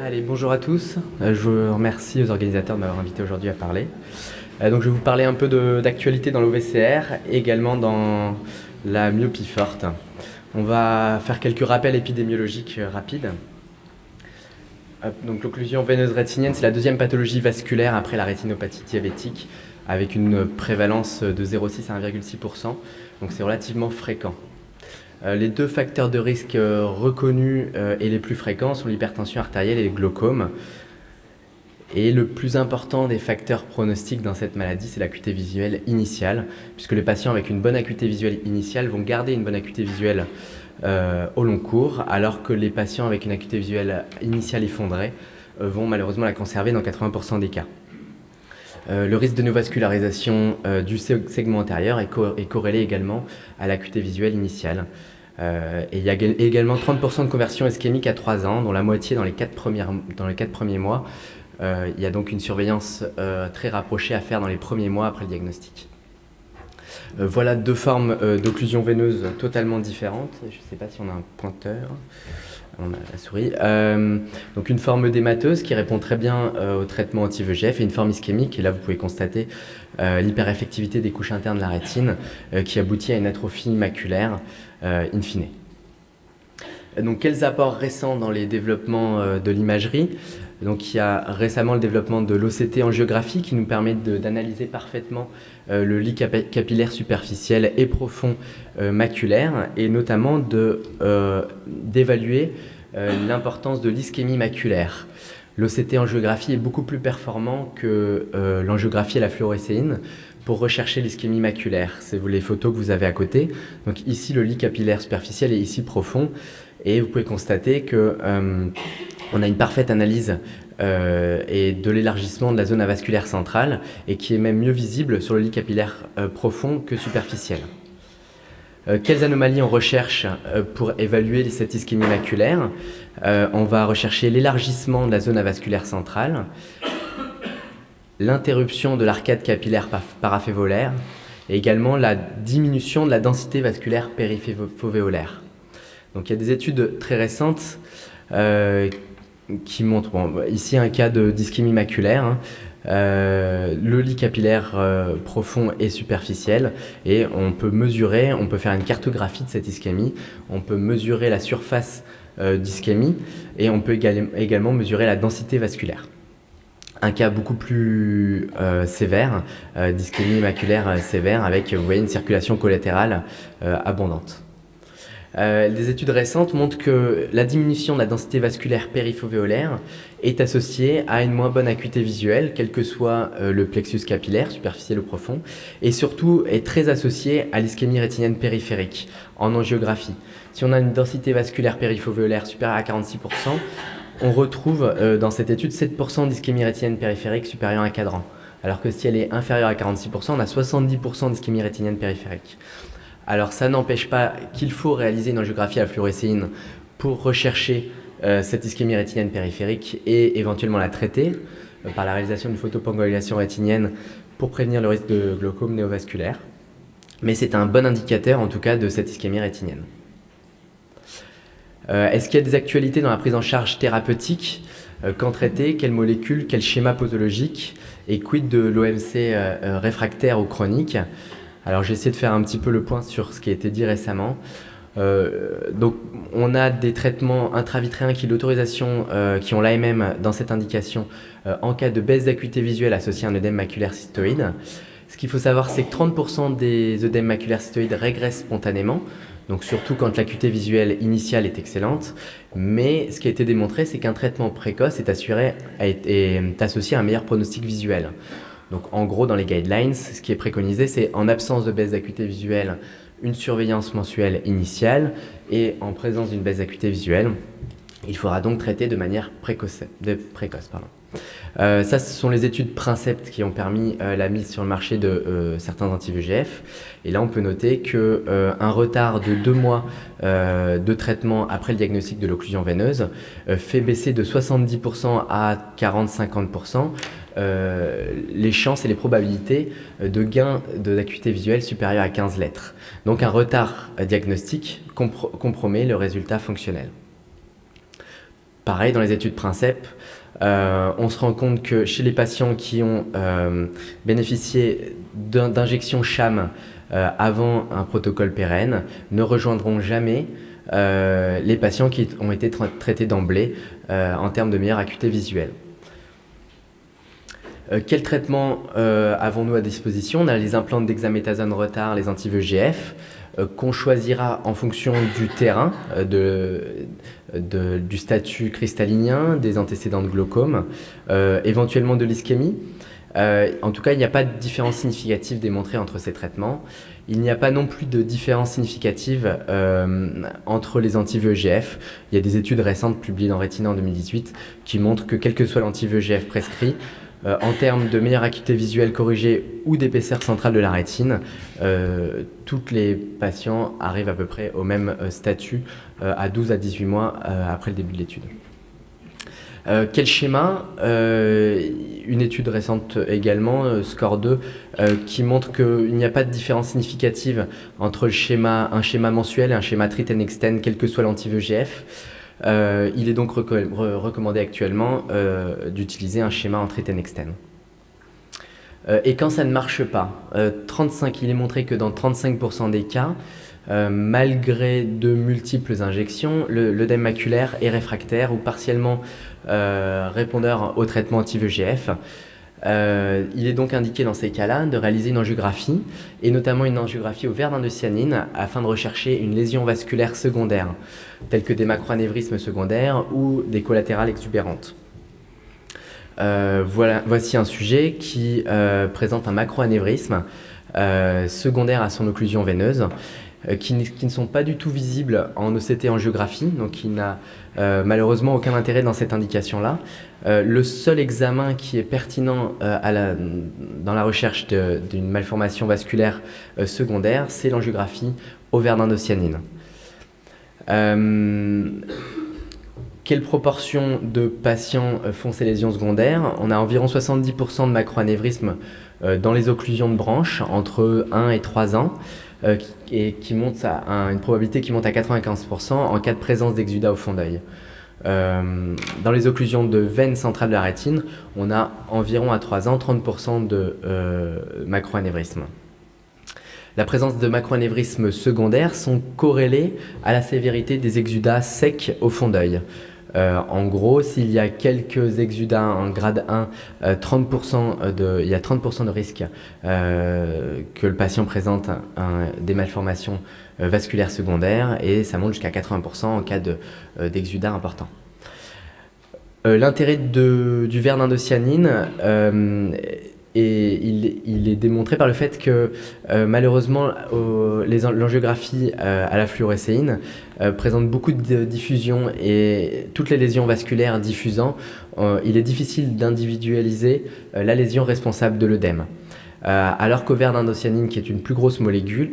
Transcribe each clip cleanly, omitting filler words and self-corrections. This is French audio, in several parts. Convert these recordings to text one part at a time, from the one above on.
Allez, bonjour à tous. Je remercie aux organisateurs de m'avoir invité aujourd'hui à parler. Donc je vais vous parler un peu d'actualité dans l'OVCR et également dans la myopie forte. On va faire quelques rappels épidémiologiques rapides. Donc l'occlusion veineuse rétinienne, c'est la deuxième pathologie vasculaire après la rétinopathie diabétique, avec une prévalence de 0,6 à 1,6%. Donc c'est relativement fréquent. Les deux facteurs de risque reconnus et les plus fréquents sont l'hypertension artérielle et le glaucome. Et le plus important des facteurs pronostiques dans cette maladie, c'est l'acuité visuelle initiale, puisque les patients avec une bonne acuité visuelle initiale vont garder une bonne acuité visuelle au long cours, alors que les patients avec une acuité visuelle initiale effondrée vont malheureusement la conserver dans 80% des cas. Le risque de neovascularisation du segment antérieur est corrélé également à l'acuité visuelle initiale. Et il y a également 30% de conversion ischémique à 3 ans, dont la moitié dans les 4 premiers mois. Il y a donc une surveillance très rapprochée à faire dans les premiers mois après le diagnostic. Voilà deux formes d'occlusion veineuse totalement différentes. Je ne sais pas si on a un pointeur. On a la souris. Donc une forme œdémateuse qui répond très bien au traitement anti-VEGF et une forme ischémique. Et là, vous pouvez constater l'hypereffectivité des couches internes de la rétine qui aboutit à une atrophie maculaire in fine. Donc quels apports récents dans les développements de l'imagerie? Donc il y a récemment le développement de l'OCT angiographie qui nous permet d'analyser parfaitement le lit capillaire superficiel et profond maculaire et notamment d'évaluer l'importance de l'ischémie maculaire. L'OCT angiographie est beaucoup plus performant que l'angiographie à la fluorescéine pour rechercher l'ischémie maculaire. C'est les photos que vous avez à côté. Donc ici le lit capillaire superficiel est ici profond et vous pouvez constater que on a une parfaite analyse et de l'élargissement de la zone avasculaire centrale et qui est même mieux visible sur le lit capillaire profond que superficiel. Quelles anomalies on recherche pour évaluer cette ischémie maculaire? On va rechercher l'élargissement de la zone avasculaire centrale, l'interruption de l'arcade capillaire parafévolaire et également la diminution de la densité vasculaire périfovéolaire. Donc il y a des études très récentes qui montrent, ici un cas d'ischémie maculaire, le lit capillaire profond et superficiel et on peut faire une cartographie de cette ischémie, on peut mesurer la surface d'ischémie et on peut également mesurer la densité vasculaire. Un cas beaucoup plus sévère, d'ischémie maculaire sévère avec, vous voyez, une circulation collatérale abondante. Des études récentes montrent que la diminution de la densité vasculaire périfovéolaire est associée à une moins bonne acuité visuelle, quel que soit le plexus capillaire, superficiel ou profond, et surtout est très associée à l'ischémie rétinienne périphérique en angiographie. Si on a une densité vasculaire périfovéolaire supérieure à 46%, on retrouve dans cette étude 7% d'ischémie rétinienne périphérique supérieure à un cadran, alors que si elle est inférieure à 46%, on a 70% d'ischémie rétinienne périphérique. Alors ça n'empêche pas qu'il faut réaliser une angiographie à la fluorescéine pour rechercher cette ischémie rétinienne périphérique et éventuellement la traiter par la réalisation d'une photopancoagulation rétinienne pour prévenir le risque de glaucome néovasculaire. Mais c'est un bon indicateur en tout cas de cette ischémie rétinienne. Est-ce qu'il y a des actualités dans la prise en charge thérapeutique? Quand traiter? Quelles molécules? Quel schéma posologique? Et quid de l'OMC réfractaire ou chronique? Alors j'ai essayé de faire un petit peu le point sur ce qui a été dit récemment. Donc on a des traitements intravitréens qui ont l'AMM dans cette indication en cas de baisse d'acuité visuelle associée à un œdème maculaire cystoïde. Ce qu'il faut savoir, c'est que 30% des œdèmes maculaires cystoïdes régressent spontanément, donc surtout quand l'acuité visuelle initiale est excellente. Mais ce qui a été démontré, c'est qu'un traitement précoce est associé à un meilleur pronostic visuel. Donc en gros, dans les guidelines, ce qui est préconisé, c'est en absence de baisse d'acuité visuelle, une surveillance mensuelle initiale et en présence d'une baisse d'acuité visuelle, il faudra donc traiter de manière précoce. Ça, ce sont les études Princept qui ont permis la mise sur le marché de certains anti-VEGF. Et là, on peut noter qu'un retard de 2 mois de traitement après le diagnostic de l'occlusion veineuse fait baisser de 70% à 40-50% les chances et les probabilités de gain d'acuité visuelle supérieure à 15 lettres. Donc un retard diagnostique compromet le résultat fonctionnel. Pareil, dans les études Princeps, on se rend compte que chez les patients qui ont bénéficié d'injections sham avant un protocole pérenne ne rejoindront jamais les patients qui ont été traités d'emblée en termes de meilleure acuité visuelle. Quel traitement avons-nous à disposition? On a les implants de dexaméthasone retard, les anti-VEGF, qu'on choisira en fonction du terrain, du statut cristallinien, des antécédents de glaucome, éventuellement de l'ischémie. En tout cas, il n'y a pas de différence significative démontrée entre ces traitements. Il n'y a pas non plus de différence significative entre les anti-VEGF. Il y a des études récentes publiées dans Retina en 2018 qui montrent que quel que soit l'anti-VEGF prescrit, en termes de meilleure acuité visuelle corrigée ou d'épaisseur centrale de la rétine, tous les patients arrivent à peu près au même statut à 12 à 18 mois après le début de l'étude. Quel schéma? Une étude récente également, SCORE 2, qui montre qu'il n'y a pas de différence significative entre un schéma mensuel et un schéma treat and extend, quel que soit l'anti-VEGF. Il est donc recommandé actuellement d'utiliser un schéma en treat and extend. Et quand ça ne marche pas, il est montré que dans 35% des cas, malgré de multiples injections, l'œdème maculaire est réfractaire ou partiellement répondeur au traitement anti-VEGF. Il est donc indiqué dans ces cas-là de réaliser une angiographie, et notamment une angiographie au verre d'indocyanine afin de rechercher une lésion vasculaire secondaire, telle que des macroanévrismes secondaires ou des collatérales exubérantes. Voici un sujet qui présente un macroanévrisme secondaire à son occlusion veineuse, qui ne sont pas du tout visibles en OCT angiographie, donc qui n'a malheureusement aucun intérêt dans cette indication-là. Le seul examen qui est pertinent dans la recherche d'une malformation vasculaire secondaire, c'est l'angiographie au verre d'indocyanine. Quelle proportion de patients font ces lésions secondaires? On a environ 70% de macroanévrisme dans les occlusions de branches entre 1 et 3 ans, et qui monte à une probabilité qui monte à 95% en cas de présence d'exudat au fond d'œil. Dans les occlusions de veine centrale de la rétine, on a environ à 3 ans 30% de macroanévrisme. La présence de macroanévrismes secondaires sont corrélées à la sévérité des exudats secs au fond d'œil. En gros, s'il y a quelques exudats en grade 1, il y a 30% de risque que le patient présente des malformations vasculaires secondaires, et ça monte jusqu'à 80% en cas d'exudats importants. L'intérêt du verre d'indocyanine, et il est démontré par le fait que malheureusement l'angiographie à la fluorescéine présente beaucoup de diffusion, et toutes les lésions vasculaires diffusant, il est difficile d'individualiser la lésion responsable de l'œdème. Alors qu'au verre d'indocyanine, qui est une plus grosse molécule,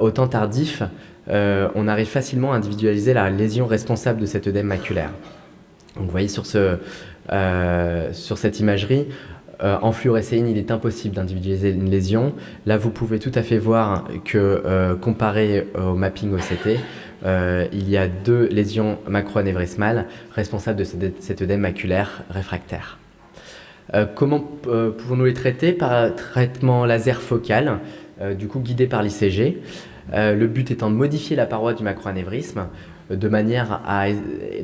au temps tardif, on arrive facilement à individualiser la lésion responsable de cet œdème maculaire. Donc vous voyez sur cette imagerie, en fluorescéine, il est impossible d'individualiser une lésion. Là, vous pouvez tout à fait voir que, comparé au mapping OCT, il y a 2 lésions macroanévrismales responsables de cet œdème maculaire réfractaire. Comment pouvons-nous les traiter? Par traitement laser focal, du coup guidé par l'ICG. Le but étant de modifier la paroi du macroanévrisme de manière à,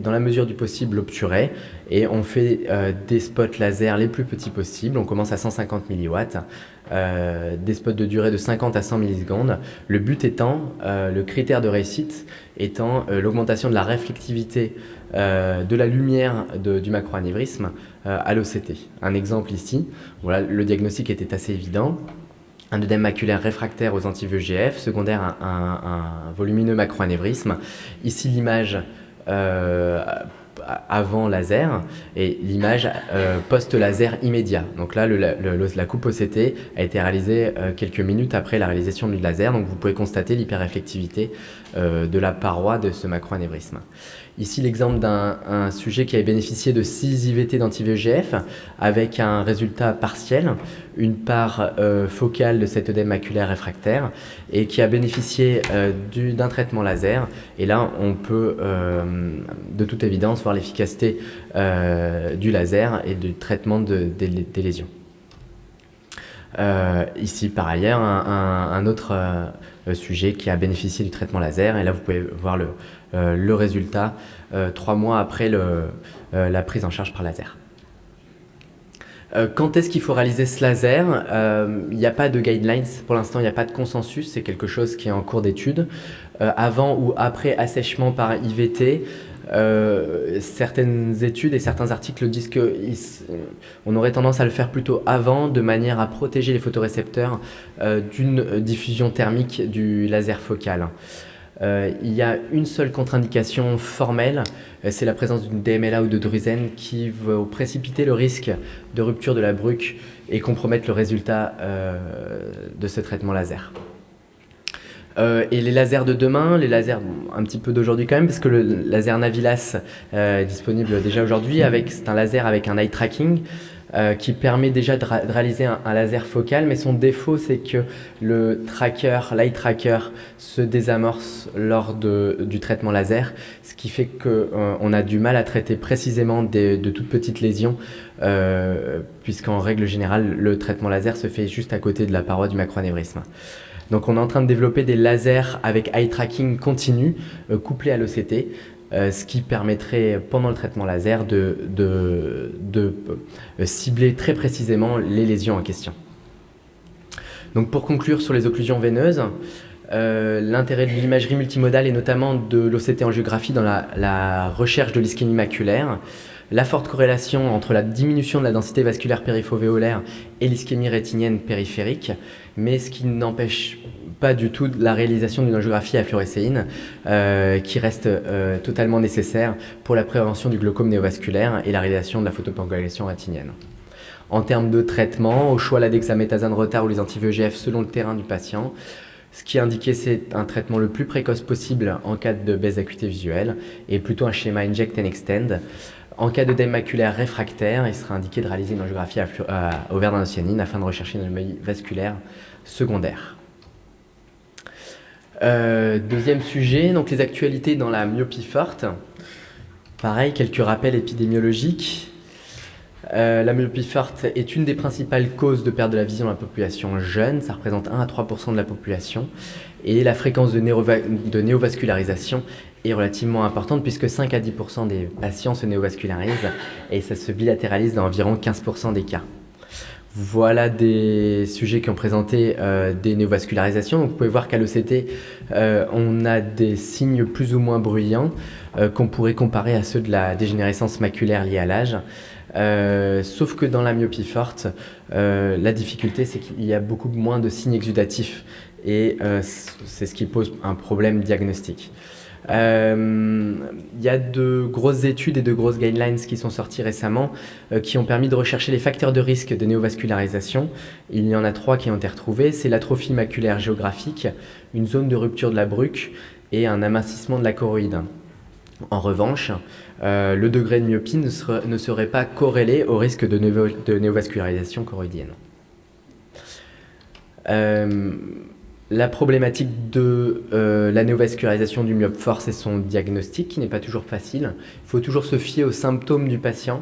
dans la mesure du possible, l'obturer, et on fait des spots laser les plus petits possibles. On commence à 150 milliwatts, des spots de durée de 50 à 100 millisecondes. Le but étant, le critère de réussite étant l'augmentation de la réflectivité de la lumière du macroanévrisme à l'OCT. Un exemple ici, voilà, le diagnostic était assez évident. Un œdème maculaire réfractaire aux anti-VEGF, secondaire à un volumineux macroanévrisme. Ici, l'image avant laser et l'image post-laser immédiat. Donc là, la coupe OCT a été réalisée quelques minutes après la réalisation du laser. Donc vous pouvez constater l'hyperréflectivité de la paroi de ce macroanévrisme. Ici, l'exemple d'un sujet qui avait bénéficié de 6 IVT d'anti-VEGF avec un résultat partiel, une part focale de cet œdème maculaire réfractaire et qui a bénéficié d'un traitement laser. Et là, on peut de toute évidence voir l'efficacité du laser et du traitement des lésions. Ici, par ailleurs, un autre sujet qui a bénéficié du traitement laser. Et là, vous pouvez voir le résultat 3 mois après la prise en charge par laser. Quand est-ce qu'il faut réaliser ce laser? Il n'y a pas de guidelines, pour l'instant il n'y a pas de consensus, c'est quelque chose qui est en cours d'étude. Avant ou après assèchement par IVT, certaines études et certains articles disent qu'on aurait tendance à le faire plutôt avant, de manière à protéger les photorécepteurs d'une diffusion thermique du laser focal. Il y a une seule contre-indication formelle, c'est la présence d'une DMLA ou de drusen qui va précipiter le risque de rupture de la bruque et compromettre le résultat de ce traitement laser. Et les lasers de demain, les lasers un petit peu d'aujourd'hui quand même, parce que le laser Navilas est disponible déjà aujourd'hui, c'est un laser avec un eye tracking qui permet déjà de réaliser un laser focal, mais son défaut c'est que l'eye tracker se désamorce lors du traitement laser, ce qui fait qu'on a du mal à traiter précisément de toutes petites lésions, puisqu'en règle générale le traitement laser se fait juste à côté de la paroi du macroanévrisme. Donc on est en train de développer des lasers avec eye tracking continu couplés à l'OCT, ce qui permettrait pendant le traitement laser de cibler très précisément les lésions en question. Donc pour conclure sur les occlusions veineuses, l'intérêt de l'imagerie multimodale et notamment de l'OCT angiographie dans la recherche de l'ischémie maculaire, la forte corrélation entre la diminution de la densité vasculaire périphovéolaire et l'ischémie rétinienne périphérique, mais ce qui n'empêche pas du tout la réalisation d'une angiographie à fluorescéine qui reste totalement nécessaire pour la prévention du glaucome néovasculaire et la réalisation de la photocoagulation rétinienne. En termes de traitement, au choix la dexaméthasone retard ou les anti-VEGF selon le terrain du patient. Ce qui est indiqué, c'est un traitement le plus précoce possible en cas de baisse d'acuité visuelle et plutôt un schéma inject and extend. En cas d'œdème maculaire réfractaire, il sera indiqué de réaliser une angiographie au verre d'indocyanine afin de rechercher une anomalie vasculaire secondaire. Deuxième sujet, donc les actualités dans la myopie forte. Pareil, quelques rappels épidémiologiques. La myopie forte est une des principales causes de perte de la vision dans la population jeune. Ça représente 1 à 3% de la population. Et la fréquence de néovascularisation est relativement importante puisque 5 à 10% des patients se néovascularisent et ça se bilatéralise dans environ 15% des cas. Voilà des sujets qui ont présenté des néovascularisations. Donc, vous pouvez voir qu'à l'OCT, on a des signes plus ou moins bruyants qu'on pourrait comparer à ceux de la dégénérescence maculaire liée à l'âge. Sauf que dans la myopie forte, la difficulté, c'est qu'il y a beaucoup moins de signes exudatifs et c'est ce qui pose un problème diagnostique. Il y a de grosses études et de grosses guidelines qui sont sorties récemment qui ont permis de rechercher les facteurs de risque de néovascularisation. Il y en a 3 qui ont été retrouvés. C'est l'atrophie maculaire géographique, une zone de rupture de la bruque et un amincissement de la choroïde. En revanche, le degré de myopie ne serait pas corrélé au risque de néovascularisation choroïdienne. La problématique de la néovascularisation du myope fort, c'est son diagnostic qui n'est pas toujours facile. Il faut toujours se fier aux symptômes du patient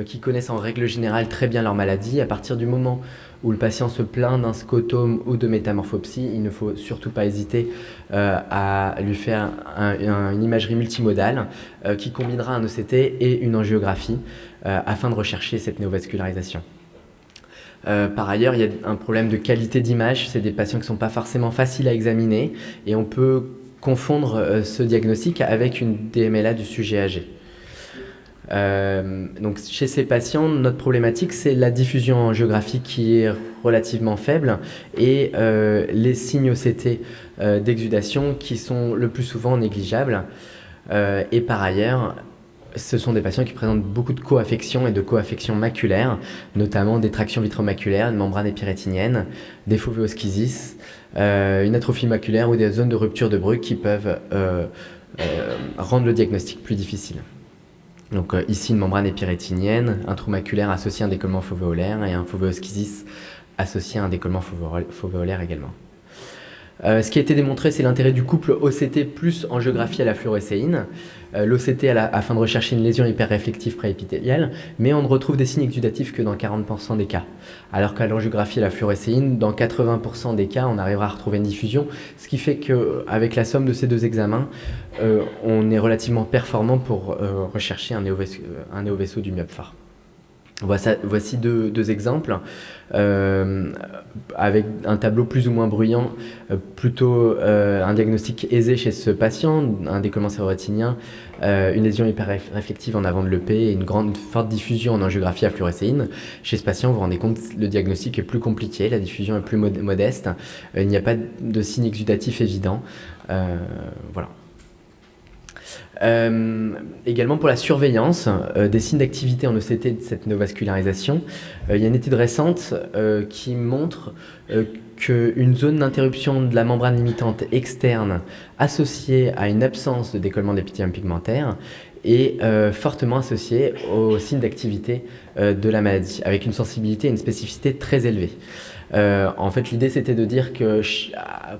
qui connaissent en règle générale très bien leur maladie. À partir du moment où le patient se plaint d'un scotome ou de métamorphopsie, il ne faut surtout pas hésiter à lui faire une imagerie multimodale qui combinera un OCT et une angiographie afin de rechercher cette néovascularisation. Par ailleurs, il y a un problème de qualité d'image. C'est des patients qui ne sont pas forcément faciles à examiner et on peut confondre ce diagnostic avec une DMLA du sujet âgé. Donc chez ces patients, notre problématique, c'est la diffusion angiographique qui est relativement faible et les signes OCT d'exudation qui sont le plus souvent négligeables. Et par ailleurs, ce sont des patients qui présentent beaucoup de co-affections et de co-affections maculaires, notamment des tractions vitromaculaires, une membrane épirétinienne, des fovéoschisis, une atrophie maculaire ou des zones de rupture de Bruck qui peuvent rendre le diagnostic plus difficile. Donc ici, une membrane épirétinienne, un trou maculaire associé à un décollement fovéolaire et un fovéoschisis associé à un décollement fovéolaire également. Ce qui a été démontré, c'est l'intérêt du couple OCT plus angiographie à la fluorescéine. L'OCT afin de rechercher une lésion hyperréflective préépithéliale, mais on ne retrouve des signes exudatifs que dans 40% des cas. Alors qu'à l'angiographie à la fluorescéine, dans 80% des cas, on arrivera à retrouver une diffusion, ce qui fait qu'avec la somme de ces deux examens, on est relativement performant pour rechercher un néovaisseau du myope phare. Voici deux exemples avec un tableau plus ou moins bruyant, plutôt un diagnostic aisé chez ce patient, un décollement cérébratinien, une lésion hyperréflective en avant de l'EP et une forte diffusion en angiographie à fluorescéine. Chez ce patient, vous vous rendez compte, le diagnostic est plus compliqué, la diffusion est plus modeste, il n'y a pas de signe exudatif évident. Voilà. Également pour la surveillance des signes d'activité en ECT de cette néovascularisation, il y a une étude récente qui montre qu'une zone d'interruption de la membrane limitante externe associée à une absence de décollement d'épithélium pigmentaire est fortement associée aux signes d'activité de la maladie, avec une sensibilité et une spécificité très élevées. En fait, l'idée, c'était de dire que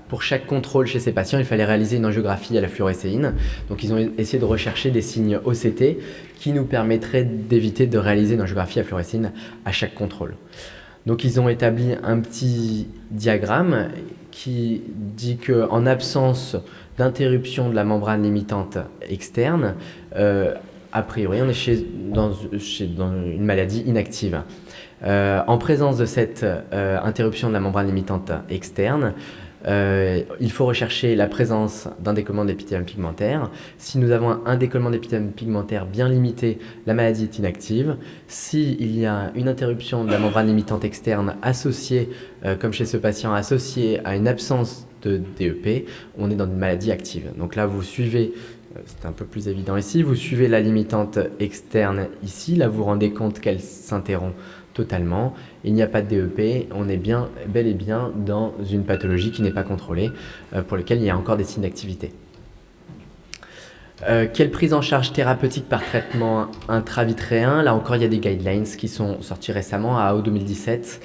pour chaque contrôle chez ces patients, il fallait réaliser une angiographie à la fluorescéine. Donc, ils ont essayé de rechercher des signes OCT qui nous permettraient d'éviter de réaliser une angiographie à fluorescéine à chaque contrôle. Donc, ils ont établi un petit diagramme qui dit qu'en absence d'interruption de la membrane limitante externe, a priori, on est dans une maladie inactive. En présence de cette interruption de la membrane limitante externe, il faut rechercher la présence d'un décollement d'épithélium pigmentaire. Si nous avons un décollement d'épithélium pigmentaire bien limité, la maladie est inactive. S'il y a une interruption de la membrane limitante externe associée, comme chez ce patient, associée à une absence de DEP, on est dans une maladie active. Donc là, vous suivez, c'est un peu plus évident ici, vous suivez la limitante externe ici. Là, vous vous rendez compte qu'elle s'interrompt totalement. Il n'y a pas de DEP, on est bel et bien dans une pathologie qui n'est pas contrôlée, pour laquelle il y a encore des signes d'activité. Quelle prise en charge thérapeutique par traitement intravitréen? Là encore, il y a des guidelines qui sont sortis récemment à AO 2017,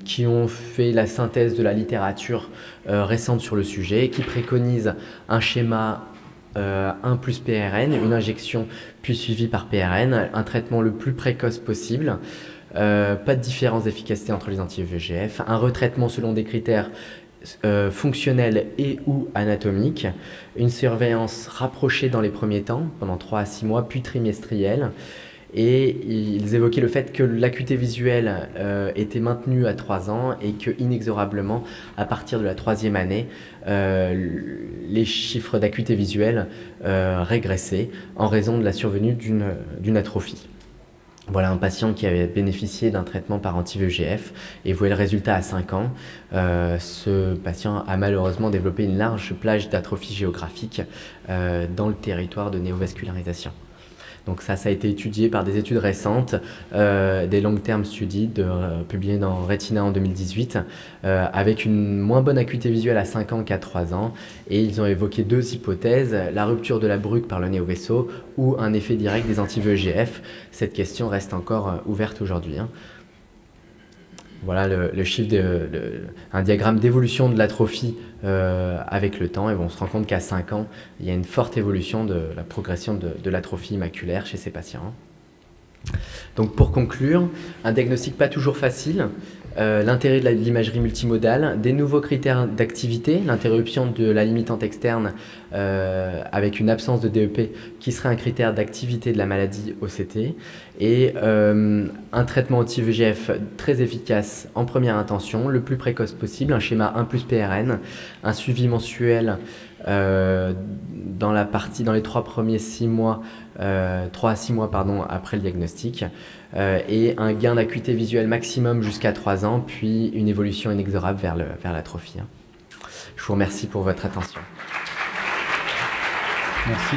qui ont fait la synthèse de la littérature récente sur le sujet, qui préconisent un schéma 1 plus PRN, une injection puis suivie par PRN, un traitement le plus précoce possible, pas de différence d'efficacité entre les anti-VEGF, un retraitement selon des critères fonctionnels et ou anatomiques, une surveillance rapprochée dans les premiers temps, pendant 3 à 6 mois, puis trimestrielle. Et ils évoquaient le fait que l'acuité visuelle était maintenue à 3 ans et que inexorablement, à partir de la 3e année, les chiffres d'acuité visuelle régressaient en raison de la survenue d'une atrophie. Voilà un patient qui avait bénéficié d'un traitement par anti-VEGF et vous voyez le résultat à 5 ans. Ce patient a malheureusement développé une large plage d'atrophie géographique dans le territoire de néovascularisation. Donc ça a été étudié par des études récentes, des long-term studies publiés dans Retina en 2018, avec une moins bonne acuité visuelle à 5 ans qu'à 3 ans. Et ils ont évoqué 2 hypothèses, la rupture de la bruque par le néovaisseau ou un effet direct des anti-VEGF. Cette question reste encore ouverte aujourd'hui. Voilà le chiffre, un diagramme d'évolution de l'atrophie avec le temps. Et on se rend compte qu'à 5 ans, il y a une forte évolution de la progression de l'atrophie maculaire chez ces patients. Donc pour conclure, un diagnostic pas toujours facile, l'intérêt de l'imagerie multimodale, des nouveaux critères d'activité, l'interruption de la limitante externe avec une absence de DEP qui serait un critère d'activité de la maladie OCT, et un traitement anti-VEGF très efficace en première intention, le plus précoce possible, un schéma 1 plus PRN, un suivi mensuel dans les 3 premiers 6 mois, 3 à 6 mois après le diagnostic, et un gain d'acuité visuelle maximum jusqu'à 3 ans, puis une évolution inexorable vers l'atrophie. Je vous remercie pour votre attention. Merci.